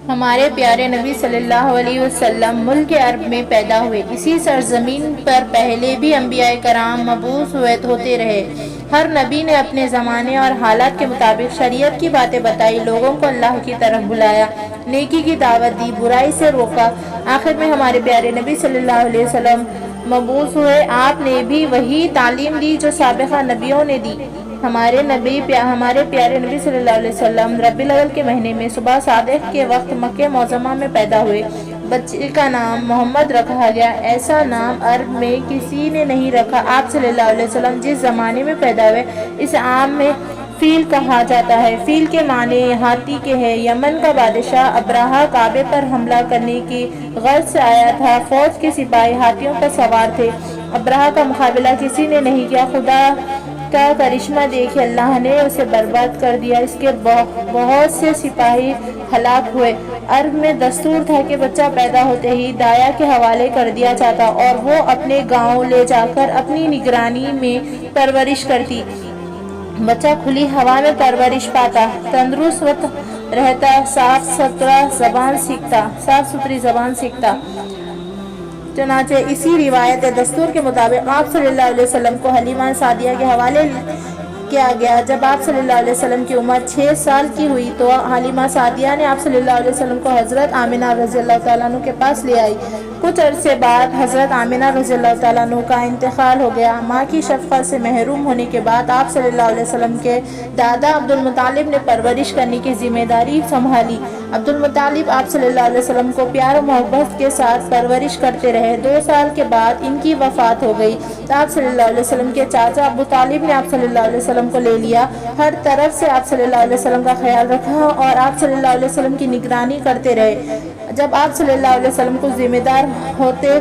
ہمارے پیارے نبی صلی اللہ علیہ وسلم ملک عرب میں پیدا ہوئے۔ اسی سرزمین پر پہلے بھی انبیاء کرام مبعوث ہوتے رہے۔ ہر نبی نے اپنے زمانے اور حالات کے مطابق شریعت کی باتیں بتائی، لوگوں کو اللہ کی طرف بلایا، نیکی کی دعوت دی، برائی سے روکا۔ آخر میں ہمارے پیارے نبی صلی اللہ علیہ وسلم مبعوث ہوئے۔ آپ نے بھی وہی تعلیم دی جو سابقہ نبیوں نے دی۔ ہمارے پیارے نبی صلی اللہ علیہ وسلم ربیع الاول کے مہینے میں صبح صادق کے وقت مکہ معظمہ میں پیدا ہوئے۔ بچے کا نام محمد رکھا گیا۔ ایسا نام عرب میں کسی نے نہیں رکھا۔ آپ صلی اللہ علیہ وسلم جس زمانے میں پیدا ہوئے اس عام میں فیل کہا جاتا ہے۔ فیل کے معنی ہاتھی کے ہے۔ یمن کا بادشاہ ابرہہ کعبے پر حملہ کرنے کی غرض سے آیا تھا۔ فوج کے سپاہی ہاتھیوں پر سوار تھے۔ ابرہہ کا مقابلہ کسی نے نہیں کیا۔ خدا کا کرشمہ دیکھے اللہ نے اسے برباد کر دیا۔ اس کے بہت سے سپاہی ہلاک ہوئے۔ عرب میں دستور تھا کہ بچہ پیدا ہوتے ہی دایا کے حوالے کر دیا جاتا اور وہ اپنے گاؤں لے جا کر اپنی نگرانی میں پرورش کرتی۔ بچہ کھلی ہوا میں پرورش پاتا، تندرست رہتا، صاف ستھری زبان سیکھتا۔ چنانچہ اسی روایت دستور کے مطابق آپ صلی اللہ علیہ وسلم کو حلیمہ سعدیہ کے حوالے کیا گیا۔ جب آپ صلی اللہ علیہ وسلم کی عمر 6 سال کی ہوئی تو حلیمہ سعدیہ نے آپ صلی اللہ علیہ وسلم کو حضرت آمنہ رضی اللہ تعالیٰ عنہ کے پاس لے آئی۔ کچھ عرصے بعد حضرت آمنہ رضی اللہ تعالیٰ عنہ کا انتقال ہو گیا۔ ماں کی شفقت سے محروم ہونے کے بعد آپ صلی اللہ علیہ وسلم کے دادا عبد المطلب نے پرورش کرنے کی ذمہ داری سنبھالی۔ عبد المطلب آپ صلی اللہ علیہ وسلم کو پیار و محبت کے ساتھ پرورش کرتے رہے۔ 2 سال کے بعد ان کی وفات ہو گئی۔ آپ صلی اللہ علیہ وسلم کے چاچا ابو طالب نے آپ صلی اللہ علیہ وسلم کو لے لیا، ہر طرف سے آپ صلی اللہ علیہ وسلم کا خیال رکھا اور آپ صلی اللہ علیہ وسلم کی نگرانی کرتے رہے۔ جب آپ صلی اللہ علیہ وسلم کو ذمہ دار ہوتے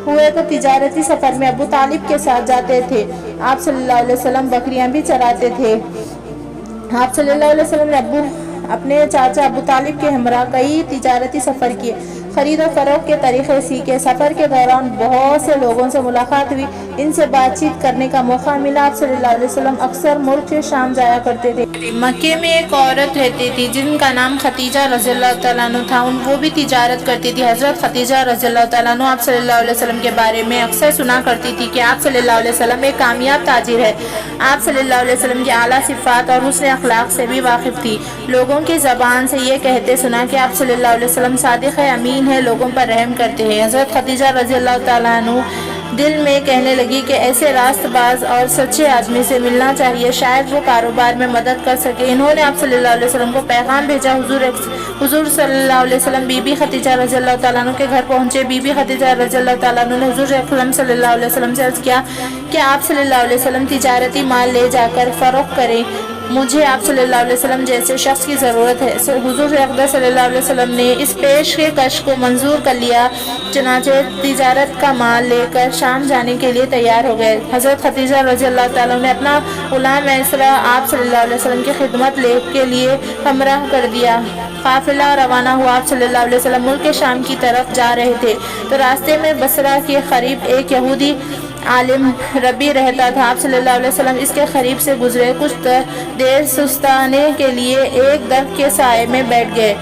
ہوئے تو تجارتی سفر میں ابو طالب کے ساتھ جاتے تھے۔ آپ صلی اللہ علیہ وسلم بکریاں بھی چراتے تھے۔ آپ صلی اللہ علیہ وسلم نے اپنے چاچا ابو طالب کے ہمراہ کئی تجارتی سفر کیے، خرید و فروخت کے طریقے سیکھے۔ سفر کے دوران بہت سے لوگوں سے ملاقات ہوئی، ان سے بات چیت کرنے کا موقع ملا۔ آپ صلی اللہ علیہ وسلم اکثر ملک سے شام جایا کرتے تھے۔ مکے میں ایک عورت رہتی تھی جن کا نام خدیجہ رضی اللہ تعالیٰ عنہ تھا، وہ بھی تجارت کرتی تھی۔ حضرت خدیجہ رضی اللہ تعالیٰ عنہ آپ صلی اللہ علیہ وسلم کے بارے میں اکثر سنا کرتی تھی کہ آپ صلی اللہ علیہ وسلم ایک کامیاب تاجر ہے۔ آپ صلی اللہ علیہ وسلم کی اعلیٰ صفات اور حسن اخلاق سے بھی واقف تھی۔ لوگوں کی زبان سے یہ کہتے سنا کہ آپ صلی اللہ علیہ وسلم صادق ہے، امین ہے، لوگوں پر رحم کرتے ہیں۔ حضرت خدیجہ رضی اللہ تعالیٰ عنہ دل میں کہنے لگی کہ ایسے راست باز اور سچے آدمی سے ملنا چاہیے، شاید وہ کاروبار میں مدد کر سکے۔ انہوں نے آپ صلی اللہ علیہ وسلم کو پیغام بھیجا۔ حضور صلی اللہ علیہ وسلم بی بی خدیجہ رضی اللہ تعالیٰ عنہ کے گھر پہنچے۔ بی بی خدیجہ رضی اللہ تعالیٰ عنہ نے حضور اکرم صلی اللہ علیہ وسلم سے عرض کیا کہ آپ صلی اللہ علیہ وسلم تجارتی مال لے جا کر فروخت کریں، مجھے آپ صلی اللہ علیہ وسلم جیسے شخص کی ضرورت ہے۔ حضور اقدس صلی اللہ علیہ وسلم نے اس پیشکش کو منظور کر لیا، چنانچہ تجارت کا مال لے کر شام جانے کے لیے تیار ہو گئے۔ حضرت خدیجہ رضی اللہ تعالیٰ نے اپنا غلام میسرہ آپ صلی اللہ علیہ وسلم کی خدمت کے لیے ہمراہ کر دیا۔ قافلہ روانہ ہوا۔ آپ صلی اللہ علیہ وسلم ملک شام کی طرف جا رہے تھے تو راستے میں بصرہ کے قریب ایک یہودی عالم ربی رہتا تھا۔ آپ صلی اللہ علیہ وسلم اس کے قریب سے گزرے، کچھ دیر سستانے کے لیے ایک درخت کے سائے میں بیٹھ گئے۔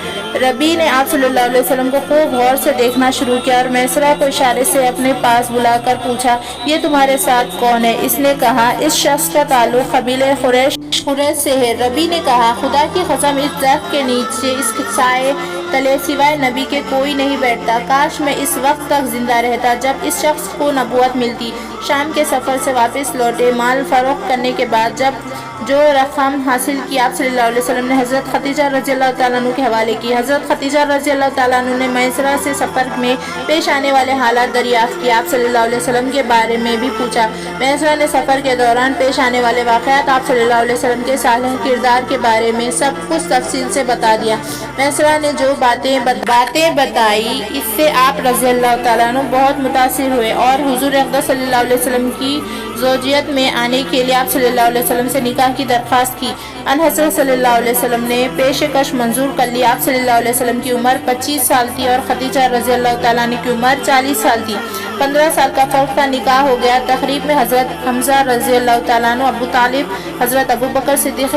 ربی نے آپ صلی اللہ علیہ وسلم کو خوب غور سے دیکھنا شروع کیا اور میسرہ کو اشارے سے اپنے پاس بلا کر پوچھا، یہ تمہارے ساتھ کون ہے؟ اس نے کہا، اس شخص کا تعلق قبیلہ قریش سے ہے۔ ربی نے کہا، خدا کی قسم اس درخت کے نیچے اس سائے تلے سوائے نبی کے کوئی نہیں بیٹھتا، کاش میں اس وقت تک زندہ رہتا جب اس شخص کو نبوت ملتی۔ شام کے سفر سے واپس لوٹے، مال فروخت کرنے کے بعد جو رقم حاصل کی آپ صلی اللہ علیہ وسلم نے حضرت خدیجہ رضی اللہ تعالیٰ عنہ کے حوالے کی۔ حضرت خدیجہ رضی اللہ تعالیٰ عنہ نے میسرہ سے سفر میں پیش آنے والے حالات دریافت کیے۔ آپ صلی اللہ علیہ وسلم کے بارے میں بھی پوچھا۔ میسرہ نے سفر کے دوران پیش آنے والے واقعات آپ صلی اللہ علیہ وسلم کے صالح کردار کے بارے میں سب کچھ تفصیل سے بتا دیا۔ میسرہ نے جو باتیں بتائی اس سے آپ رضی اللہ تعالیٰ عنہ بہت متاثر ہوئے اور حضور اقدس صلی اللہ علیہ وسلم کی زوجیت میں آنے کے لیے آپ صلی اللہ علیہ وسلم سے نکاح کی درخواست کی۔ ان حضرت صلی اللہ علیہ وسلم نے پیشکش منظور کر لی۔ آپ صلی اللہ علیہ وسلم کی عمر 25 سال تھی اور خدیجہ رضی اللہ تعالیٰ عنہ کی عمر 40 سال تھی۔ 15 سال کا فرق کا نکاح ہو گیا۔ تقریب میں حضرت حمزہ رضی اللہ تعالیٰ عنہ، ابو طالب، حضرت ابو بکر صدیق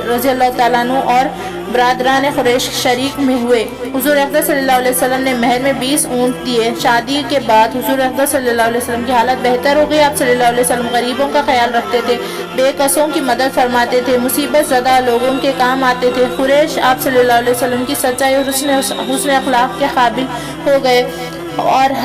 رضی اللہ تعالیٰ عنہ اور برادران قریش شریک میں ہوئے۔ حضور اقدس صلی اللہ علیہ وسلم نے مہر میں 20 اونٹ دیے۔ شادی کے بعد حضور اقدس صلی اللہ علیہ وسلم کی حالت بہتر ہو گئی۔ آپ صلی اللہ علیہ وسلم غریبوں کا خیال رکھتے تھے، بے کسوں کی مدد فرماتے تھے، مصیبت زدہ لوگوں کے کام آتے تھے۔ قریش آپ صلی اللہ علیہ وسلم کی سچائی اور حسن اخلاق کے قابل ہو گئے اور